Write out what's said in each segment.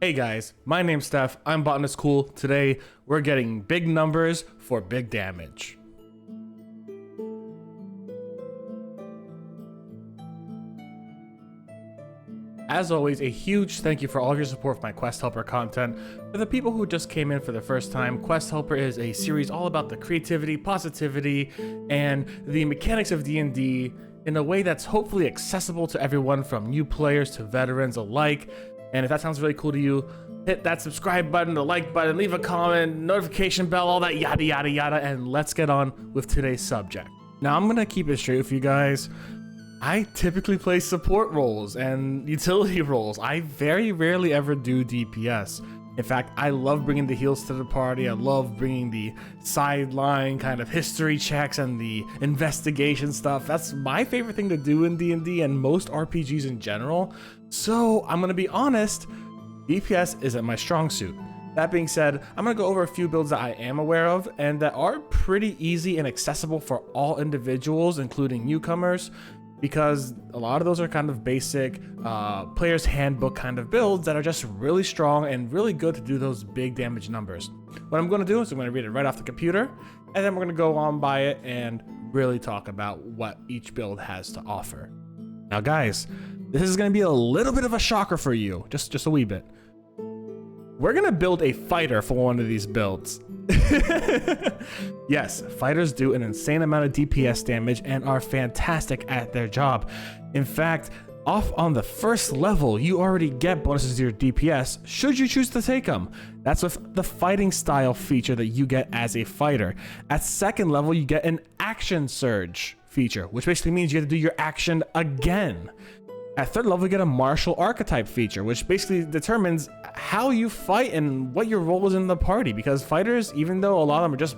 Hey guys, my name's Steph, I'm Botanist Cool. Today, we're getting big numbers for big damage. As always, a huge thank you for all of your support for my Quest Helper content. For the people who just came in for the first time, Quest Helper is a series all about the creativity, positivity, and the mechanics of D&D in a way that's hopefully accessible to everyone from new players to veterans alike. And if that sounds really cool to you, hit that subscribe button, the like button, leave a comment, notification bell, all that yada yada yada, and let's get on with today's subject. Now I'm gonna keep it straight with you guys. I typically play support roles and utility roles. I very rarely ever do DPS. In fact, I love bringing the heals to the party. I love bringing the sideline kind of history checks and the investigation stuff. That's my favorite thing to do in D&D and most RPGs in general. So I'm gonna be honest, DPS isn't my strong suit. That being said, I'm gonna go over a few builds that I am aware of and that are pretty easy and accessible for all individuals, including newcomers, because a lot of those are kind of basic player's handbook kind of builds that are just really strong and really good to do those big damage numbers. What I'm gonna do is I'm gonna read it right off the computer, and then we're gonna go on by it and really talk about what each build has to offer. Now guys, this is gonna be a little bit of a shocker for you, just a wee bit. We're gonna build a fighter for one of these builds. Yes, fighters do an insane amount of DPS damage and are fantastic at their job. In fact, off on the first level, you already get bonuses to your DPS should you choose to take them. That's with the fighting style feature that you get as a fighter. At second level, you get an action surge feature, which basically means you have to do your action again. At third level, you get a martial archetype feature, which basically determines how you fight and what your role is in the party, because fighters, even though a lot of them are just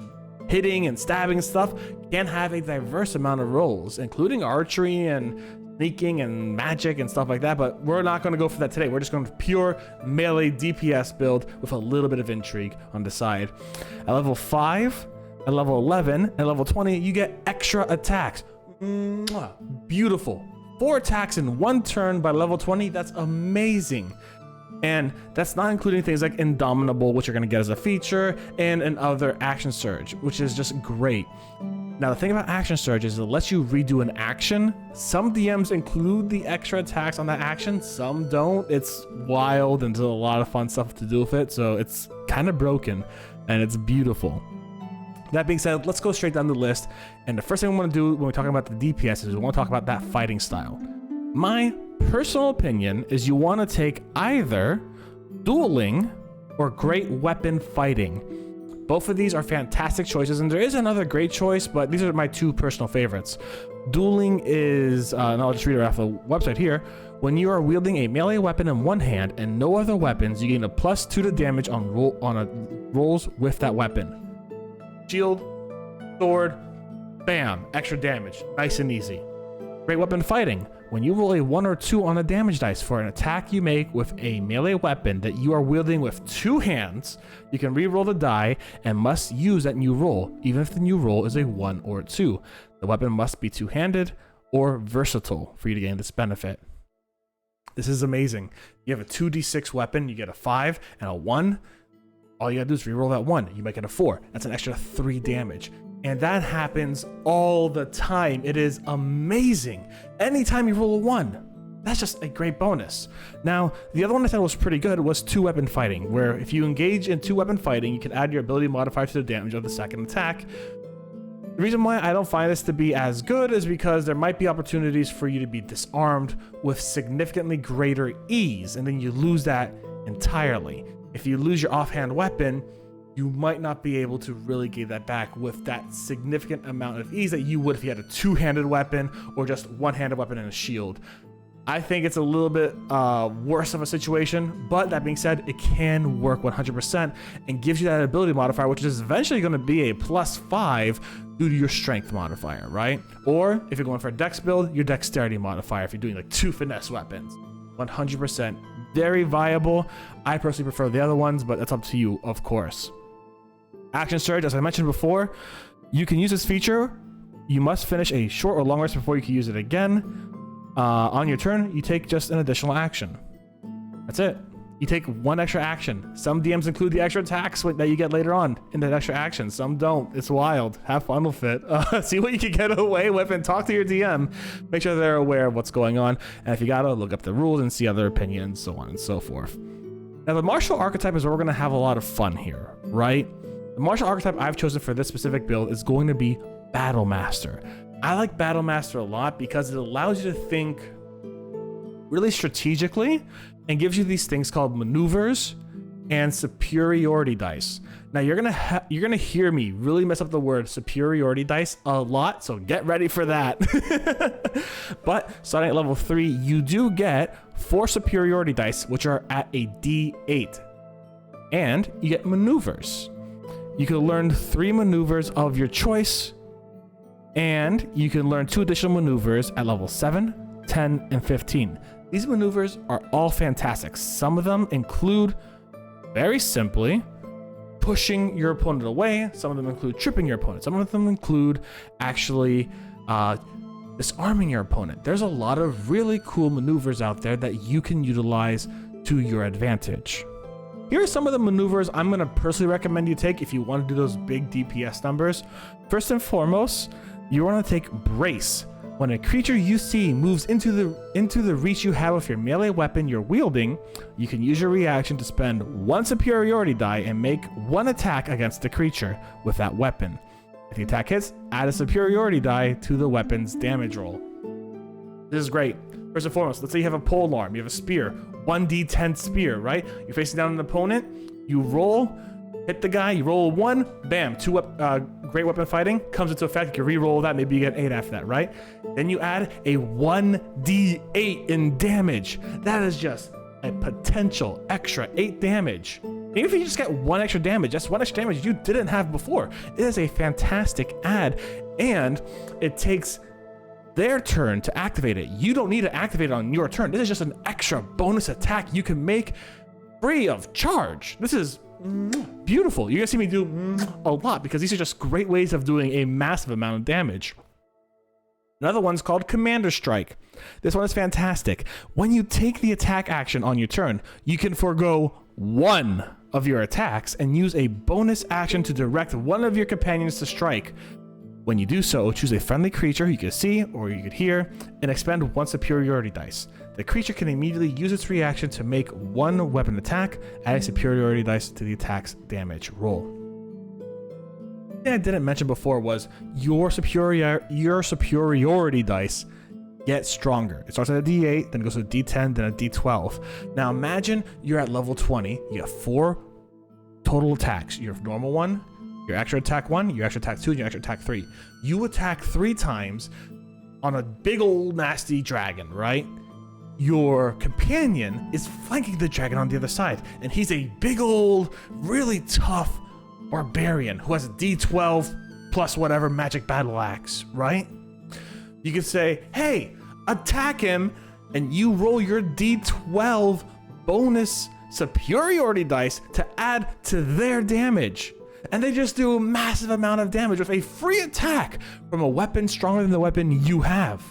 hitting and stabbing and stuff, can have a diverse amount of roles, including archery and sneaking and magic and stuff like that, but we're not going to go for that today. We're just going to pure melee DPS build with a little bit of intrigue on the side. At level 5, at level 11, and level 20, you get extra attacks. Beautiful. 4 attacks in 1 turn by level 20, that's amazing. And that's not including things like Indomitable, which you're gonna get as a feature, and another action surge, which is just great. Now the thing about action surge is it lets you redo an action. Some DMs include the extra attacks on that action, some don't. It's wild and there's a lot of fun stuff to do with it, so it's kind of broken and it's beautiful. That being said, let's go straight down the list. And the first thing we want to do when we're talking about the DPS is we want to talk about that fighting style. My personal opinion is you want to take either dueling or great weapon fighting. Both of these are fantastic choices, and there is another great choice, but these are my 2 personal favorites. Dueling is, and I'll just read it off the website here. When you are wielding a melee weapon in one hand and no other weapons, you gain a +2 to damage on rolls with that weapon. Shield, sword, bam, extra damage, nice and easy. Great weapon fighting. When you roll a 1 or 2 on a damage dice for an attack you make with a melee weapon that you are wielding with 2 hands, you can re-roll the die and must use that new roll, even if the new roll is a 1 or 2. The weapon must be 2-handed or versatile for you to gain this benefit. This is amazing. You have a 2d6 weapon, you get a 5 and a 1. All you gotta do is reroll that 1. You make it a 4. That's an extra 3 damage. And that happens all the time. It is amazing. Anytime you roll a 1, that's just a great bonus. Now, the other one I thought was pretty good was 2-weapon fighting, where if you engage in 2-weapon fighting, you can add your ability modifier to the damage of the second attack. The reason why I don't find this to be as good is because there might be opportunities for you to be disarmed with significantly greater ease, and then you lose that entirely. If you lose your offhand weapon, you might not be able to really get that back with that significant amount of ease that you would if you had a 2-handed weapon or just 1-handed weapon and a shield. I think it's a little bit worse of a situation, but that being said, it can work 100% and gives you that ability modifier, which is eventually going to be a +5 due to your strength modifier, right? Or if you're going for a dex build, your dexterity modifier if you're doing like 2 finesse weapons. 100% very viable. I personally prefer the other ones, but that's up to you, of course. Action surge, as I mentioned before, you can use this feature. You must finish a short or long rest before you can use it again. On your turn, you take just an additional action. That's it. You take one extra action. Some DMs include the extra attacks that you get later on in that extra action. Some don't. It's wild. Have fun with it. See what you can get away with and talk to your DM. Make sure they're aware of what's going on. And if you gotta, look up the rules and see other opinions, so on and so forth. Now, the martial archetype is where we're gonna have a lot of fun here, right? The martial archetype I've chosen for this specific build is going to be Battle Master. I like Battle Master a lot because it allows you to think really strategically and gives you these things called maneuvers and superiority dice. Now you're gonna hear me really mess up the word superiority dice a lot, so get ready for that. But starting at level 3, you do get 4 superiority dice, which are at a D8, and you get maneuvers. You can learn 3 maneuvers of your choice, and you can learn 2 additional maneuvers at level 7, 10, and 15. These maneuvers are all fantastic. Some of them include, very simply, pushing your opponent away. Some of them include tripping your opponent. Some of them include actually disarming your opponent. There's a lot of really cool maneuvers out there that you can utilize to your advantage. Here are some of the maneuvers I'm going to personally recommend you take if you want to do those big DPS numbers. First and foremost, you want to take Brace. When a creature you see moves into the reach you have with your melee weapon you're wielding, you can use your reaction to spend 1 superiority die and make 1 attack against the creature with that weapon. If the attack hits, add a superiority die to the weapon's damage roll. This is great. First and foremost, let's say you have a polearm, you have a spear, 1d10 spear, right? You're facing down an opponent, you roll, hit the guy, you roll 1, bam, 2 great weapon fighting comes into effect. You can re-roll that, maybe you get 8 after that, right? Then you add a 1d8 in damage. That is just a potential extra 8 damage. Even if you just get 1 extra damage, that's 1 extra damage you didn't have before. It is a fantastic add, and it takes their turn to activate it. You don't need to activate it on your turn. This is just an extra bonus attack you can make free of charge. This is beautiful. You're gonna see me do a lot because these are just great ways of doing a massive amount of damage. Another one's called Commander Strike. This one is fantastic. When you take the attack action on your turn, you can forego 1 of your attacks and use a bonus action to direct 1 of your companions to strike. When you do so, choose a friendly creature you can see or you could hear and expend 1 superiority dice. The creature can immediately use its reaction to make 1 weapon attack, adding superiority dice to the attack's damage roll. The thing I didn't mention before was your superiority dice get stronger. It starts at a D8, then it goes to a D10, then a D12. Now imagine you're at level 20, you have 4 total attacks. Your normal one, your extra attack 1, your extra attack 2, and your extra attack 3. You attack 3 times on a big old nasty dragon, right? Your companion is flanking the dragon on the other side, and he's a big old, really tough barbarian who has a D12 plus whatever magic battle axe, right? You can say, hey, attack him, and you roll your D12 bonus superiority dice to add to their damage. And they just do a massive amount of damage with a free attack from a weapon stronger than the weapon you have.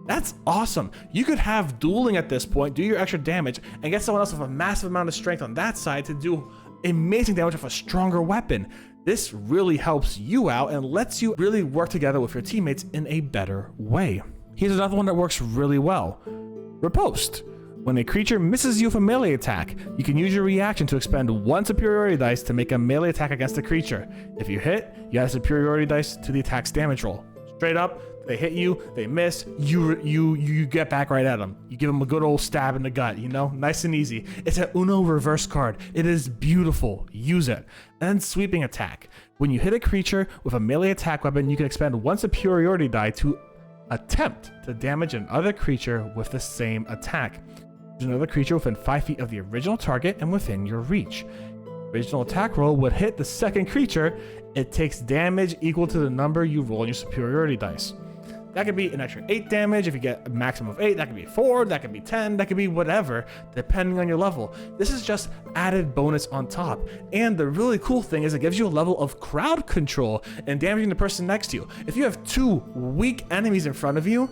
That's awesome. You could have dueling at this point, do your extra damage, and get someone else with a massive amount of strength on that side to do amazing damage with a stronger weapon. This really helps you out and lets you really work together with your teammates in a better way. Here's another one that works really well. Riposte. When a creature misses you with a melee attack, you can use your reaction to expend 1 superiority dice to make a melee attack against the creature. If you hit, you add a superiority dice to the attack's damage roll. Straight up, they hit you, they miss, you get back right at them. You give them a good old stab in the gut, you know, nice and easy. It's an Uno reverse card. It is beautiful. Use it. And then sweeping attack. When you hit a creature with a melee attack weapon, you can expend 1 superiority die to attempt to damage another creature with the same attack. There's another creature within 5 feet of the original target and within your reach. Original attack roll would hit the second creature. It takes damage equal to the number you roll in your superiority dice. That could be an extra 8 damage if you get a maximum of 8. That could be 4, that could be 10, that could be whatever, depending on your level. This is just added bonus on top. And the really cool thing is it gives you a level of crowd control and damaging the person next to you. If you have 2 weak enemies in front of you,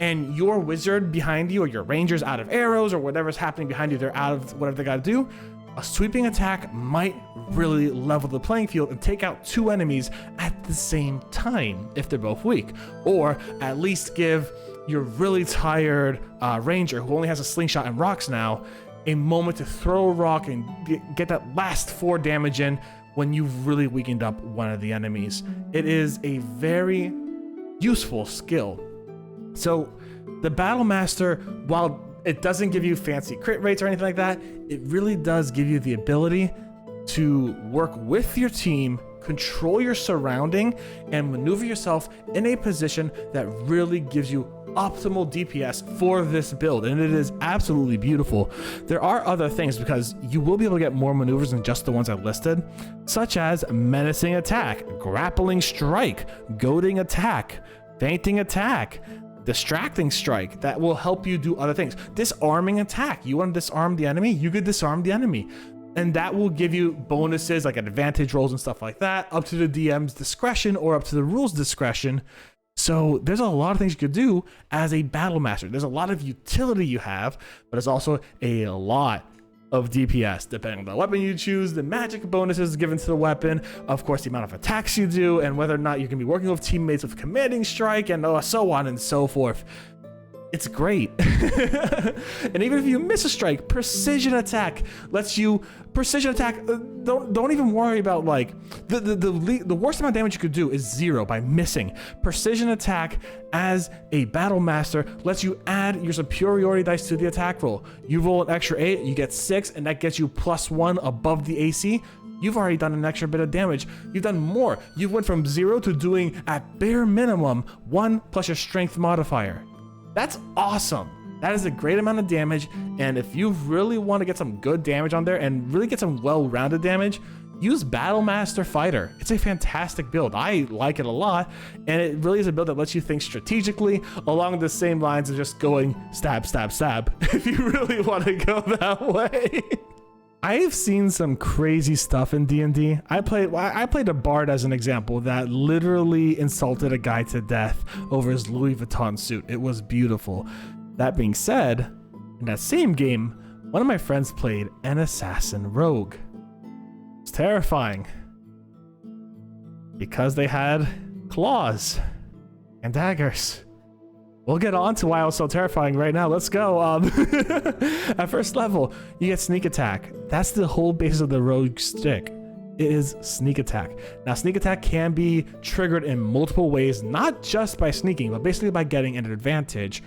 and your wizard behind you or your ranger's out of arrows or whatever's happening behind you, they're out of whatever they got to do, a sweeping attack might really level the playing field and take out 2 enemies at the same time if they're both weak, or at least give your really tired ranger who only has a slingshot and rocks now a moment to throw a rock and get that last 4 damage in when you've really weakened up one of the enemies. It is a very useful skill. So the Battle Master, while it doesn't give you fancy crit rates or anything like that, it really does give you the ability to work with your team, control your surrounding, and maneuver yourself in a position that really gives you optimal DPS for this build, and it is absolutely beautiful. There are other things, because you will be able to get more maneuvers than just the ones I listed, such as menacing attack, grappling strike, goading attack, fainting attack, distracting strike that will help you do other things. Disarming attack, you want to disarm the enemy, you could disarm the enemy, and that will give you bonuses like advantage rolls and stuff like that, up to the DM's discretion or up to the rules discretion. So there's a lot of things you could do as a battle master. There's a lot of utility you have, but there's also a lot of DPS depending on the weapon you choose, the magic bonuses given to the weapon, of course the amount of attacks you do, and whether or not you can be working with teammates with commanding strike, and so on and so forth. It's great. And even if you miss a strike, precision attack lets you precision attack. Don't even worry about like the worst amount of damage you could do is 0 by missing. Precision attack as a battle master lets you add your superiority dice to the attack roll. You roll an extra 8, you get 6, and that gets you +1 above the AC. You've already done an extra bit of damage. You've done more. You went from 0 to doing at bare minimum 1 plus your strength modifier. That's awesome. That is a great amount of damage, and if you really want to get some good damage on there and really get some well-rounded damage, use Battle Master Fighter. It's a fantastic build. I like it a lot, and it really is a build that lets you think strategically along the same lines of just going stab, stab, stab, if you really want to go that way. I've seen some crazy stuff in D&D. I played a bard as an example that literally insulted a guy to death over his Louis Vuitton suit. It was beautiful. That being said, in that same game, one of my friends played an assassin rogue. It's terrifying because they had claws and daggers. We'll get on to why it was so terrifying right now. Let's go. At first level, you get sneak attack. That's the whole basis of the rogue stick. It is sneak attack. Now, sneak attack can be triggered in multiple ways, not just by sneaking, but basically by getting an advantage.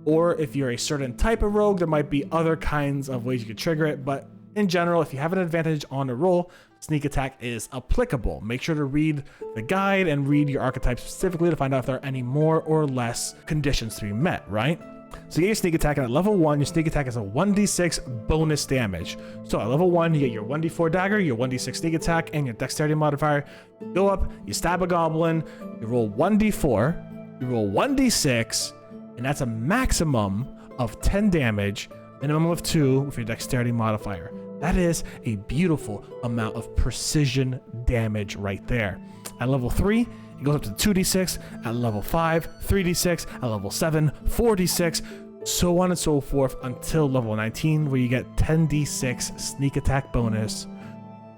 Or if you're a certain type of rogue, there might be other kinds of ways you could trigger it. But in general, if you have an advantage on a roll, sneak attack is applicable. Make sure to read the guide and read your archetype specifically to find out if there are any more or less conditions to be met, right? So you get your sneak attack, and at level 1, your sneak attack is a 1d6 bonus damage. So at level 1, you get your 1d4 dagger, your 1d6 sneak attack, and your dexterity modifier. You go up, you stab a goblin, you roll 1d4, you roll 1d6, and that's a maximum of 10 damage, minimum of 2 with your dexterity modifier. That is a beautiful amount of precision damage right there. At level 3, it goes up to 2d6. At level 5, 3d6. At level 7, 4d6. So on and so forth until level 19, where you get 10d6 sneak attack bonus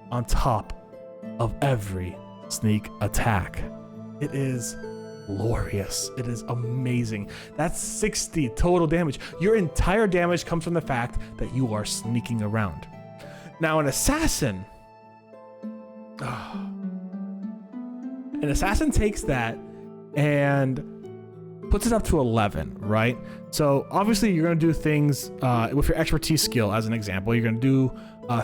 on top of every sneak attack. It is glorious. It is amazing. That's 60 total damage. Your entire damage comes from the fact that you are sneaking around. Now, an assassin takes that and puts it up to 11, right? So obviously you're going to do things with your expertise skill. As an example, you're going to do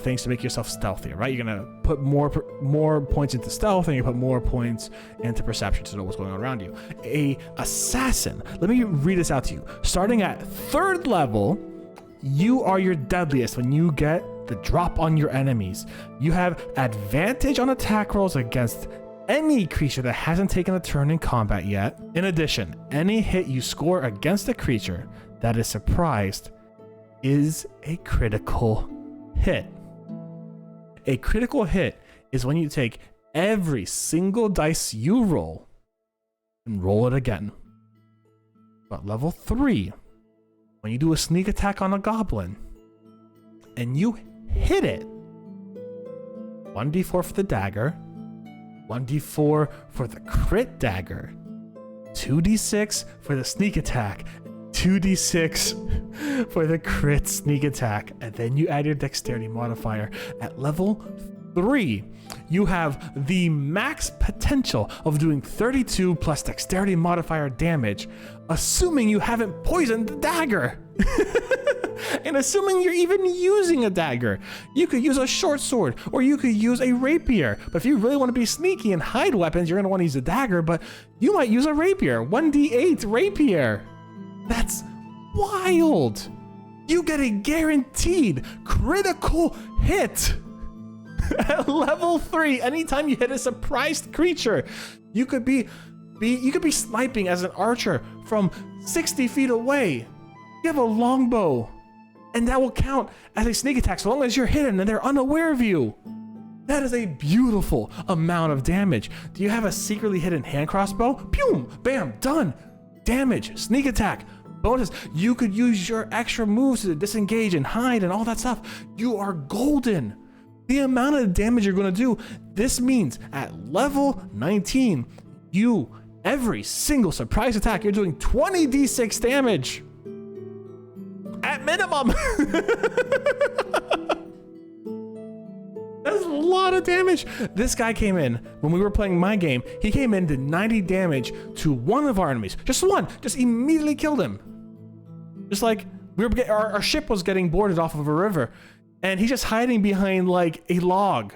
things to make yourself stealthier, right? You're going to put more points into stealth, and you put more points into perception to know what's going on around you. A assassin, let me read this out to you. Starting at 3rd level, you are your deadliest when you get the drop on your enemies. You have advantage on attack rolls against any creature that hasn't taken a turn in combat yet. In addition, any hit you score against a creature that is surprised is a critical hit. A critical hit is when you take every single dice you roll and roll it again. But level 3, when you do a sneak attack on a goblin and you hit it, 1d4 for the dagger, 1d4 for the crit dagger, 2d6 for the sneak attack, 2d6 for the crit sneak attack, and then you add your dexterity modifier. At level 3, you have the max potential of doing 32 plus dexterity modifier damage, assuming you haven't poisoned the dagger. And assuming you're even using a dagger. You could use a short sword, or you could use a rapier. But if you really want to be sneaky and hide weapons, you're going to want to use a dagger, but you might use a rapier. 1d8 rapier. That's wild. You get a guaranteed critical hit. At level 3, anytime you hit a surprised creature, you could be sniping as an archer from 60 feet away. You have a longbow, and that will count as a sneak attack so long as you're hidden and they're unaware of you. That is a beautiful amount of damage. Do you have a secretly hidden hand crossbow? Pew! Bam! Done! Damage, sneak attack, bonus. You could use your extra moves to disengage and hide and all that stuff. You are golden. The amount of damage you're going to do, this means at level 19, every single surprise attack, you're doing 20d6 damage. At minimum. That's a lot of damage. This guy came in, when we were playing my game, he came in, did 90 damage to one of our enemies. Just one. Just immediately killed him. Just like, our ship was getting boarded off of a river. And he's just hiding behind like a log.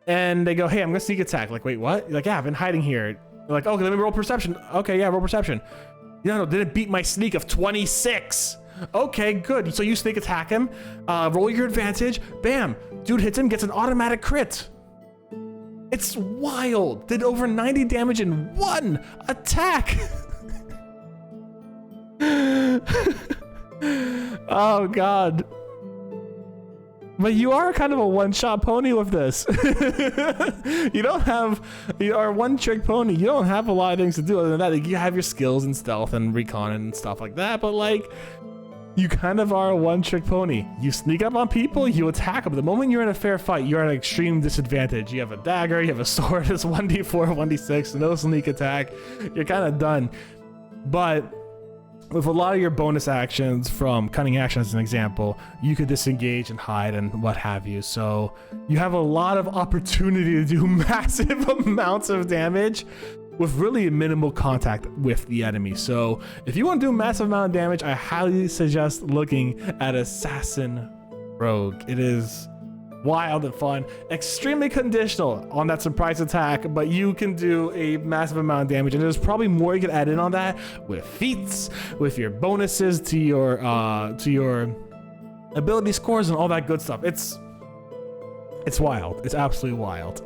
And they go, hey, I'm gonna sneak attack. Like, wait, what? You're like, yeah, I've been hiding here. They're like, okay, let me roll perception. Okay, yeah, roll perception. No, didn't beat my sneak of 26. Okay, good. So you sneak attack him, roll your advantage, bam. Dude hits him, gets an automatic crit. It's wild. Did over 90 damage in one attack. Oh, God. But you are kind of a one-shot pony with this. You are a one-trick pony. You don't have a lot of things to do other than that. Like, you have your skills and stealth and recon and stuff like that, but like, you kind of are a one-trick pony. You sneak up on people, you attack them. The moment you're in a fair fight, you're at an extreme disadvantage. You have a dagger, you have a sword, it's 1d4, 1d6, no sneak attack. You're kind of done. But with a lot of your bonus actions, from cunning action as an example, you could disengage and hide and what have you. So you have a lot of opportunity to do massive amounts of damage with really minimal contact with the enemy. So if you want to do a massive amount of damage, I highly suggest looking at Assassin Rogue. It is wild and fun, extremely conditional on that surprise attack, but you can do a massive amount of damage, and there's probably more you can add in on that with feats, with your bonuses to your ability scores and all that good stuff. It's wild. It's absolutely wild.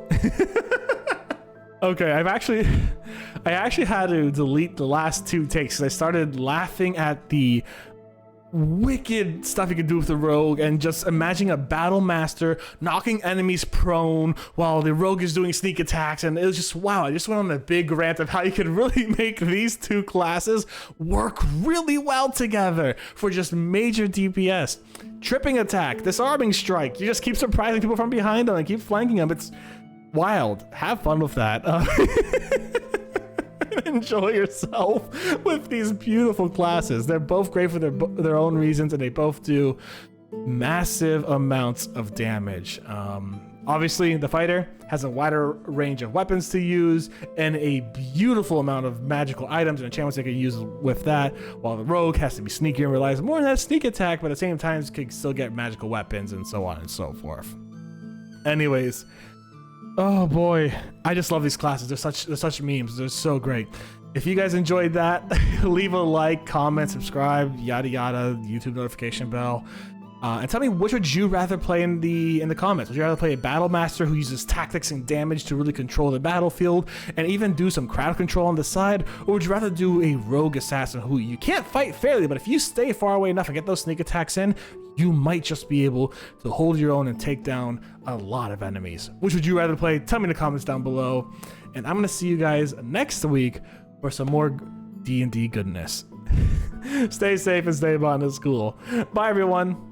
Okay, I actually had to delete the last 2 takes because I started laughing at the wicked stuff you can do with the rogue, and just imagining a battle master knocking enemies prone while the rogue is doing sneak attacks, and it was just wow. I just went on a big rant of how you could really make these 2 classes work really well together for just major DPS. Tripping attack, disarming strike, you just keep surprising people from behind them and keep flanking them. It's wild. Have fun with that. Enjoy yourself with these beautiful classes. They're both great for their own reasons, and they both do massive amounts of damage. Obviously, the fighter has a wider range of weapons to use and a beautiful amount of magical items and enchantments they can use with that, while the rogue has to be sneakier and relies more on that sneak attack, but at the same time can still get magical weapons and so on and so forth. Anyways, oh boy, I just love these classes. They're such memes. They're so great. If you guys enjoyed that, leave a like, comment, subscribe, yada yada, YouTube notification bell, and tell me, which would you rather play in the comments? Would you rather play a battle master who uses tactics and damage to really control the battlefield and even do some crowd control on the side, or would you rather do a rogue assassin who you can't fight fairly, but if you stay far away enough and get those sneak attacks in, you might just be able to hold your own and take down a lot of enemies? Which would you rather play? Tell me in the comments down below, and I'm gonna see you guys next week for some more D&D goodness. Stay safe and stay Botanist Cool. Bye, everyone.